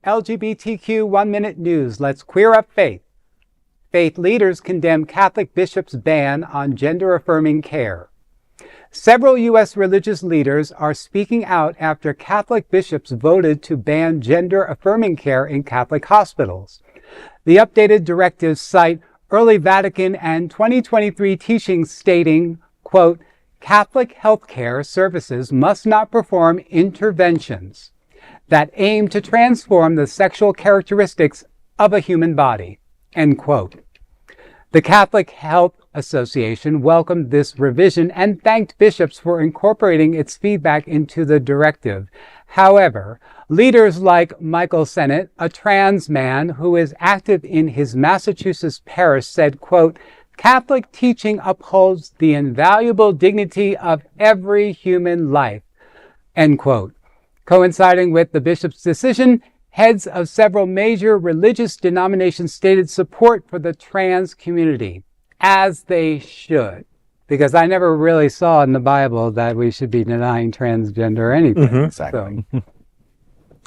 LGBTQ 1 Minute News. Let's queer up faith. Faith leaders condemn Catholic bishops' ban on gender-affirming care. Several U.S. religious leaders are speaking out after Catholic bishops voted to ban gender-affirming care in Catholic hospitals. The updated directives cite early Vatican and 2023 teachings stating, quote, Catholic healthcare services must not perform interventions that aim to transform the sexual characteristics of a human body, end quote. The Catholic Health Association welcomed this revision and thanked bishops for incorporating its feedback into the directive. However, leaders like Michael Sennett, a trans man who is active in his Massachusetts parish, said, quote, Catholic teaching upholds the invaluable dignity of every human life, end quote. Coinciding with the bishop's decision, heads of several major religious denominations stated support for the trans community, as they should. Because I never really saw in the Bible that we should be denying transgender anything. Mm-hmm. Exactly. So.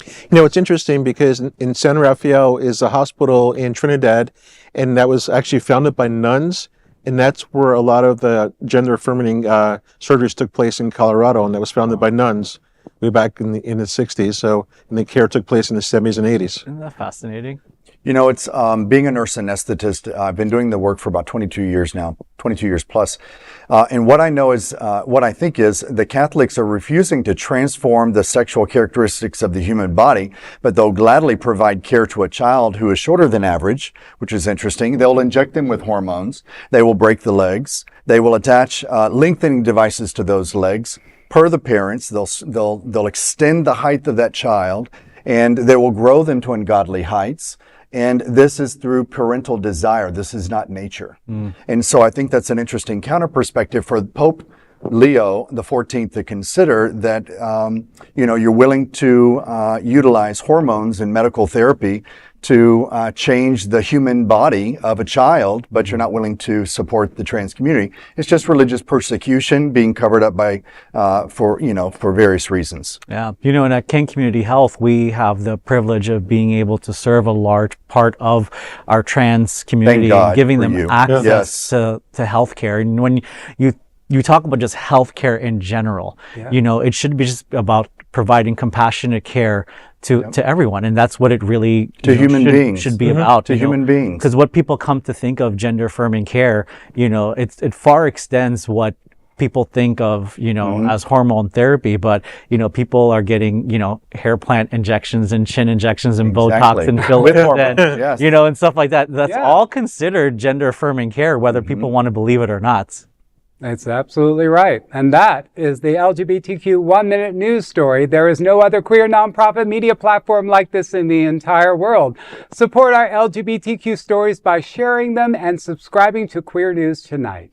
You know, it's interesting because in San Rafael is a hospital in Trinidad, and that was actually founded by nuns, and that's where a lot of the gender-affirming surgeries took place in Colorado, and that was founded by nuns way back in the 60s. So, and the care took place in the 70s and 80s. Isn't that fascinating? You know, it's being a nurse anesthetist. I've been doing the work for about 22 years now, 22 years plus. And what I know is, what I think is, the Catholics are refusing to transform the sexual characteristics of the human body, but they'll gladly provide care to a child who is shorter than average, which is interesting. They'll inject them with hormones. They will break the legs. They will attach lengthening devices to those legs. Per the parents, they'll extend the height of that child, and they will grow them to ungodly heights. And this is through parental desire. This is not nature. And so I think that's an interesting counter perspective for Pope Leo XIV to consider that, you're willing to utilize hormones and medical therapy to change the human body of a child, but you're not willing to support the trans community. It's just religious persecution being covered up by, for various reasons. Yeah. And at King Community Health, we have the privilege of being able to serve a large part of our trans community and giving them access to healthcare. And when you talk about just healthcare in general, it should be just about providing compassionate care to everyone, and that's what it really should be about. To human beings. Because what people come to think of gender-affirming care, it far extends what people think of, as hormone therapy, but, people are getting, hair plant injections and chin injections and Botox and fillers and, and stuff like that. That's all considered gender-affirming care, whether people want to believe it or not. That's absolutely right. And that is the LGBTQ 1 Minute News Story. There is no other queer nonprofit media platform like this in the entire world. Support our LGBTQ stories by sharing them and subscribing to Queer News Tonight.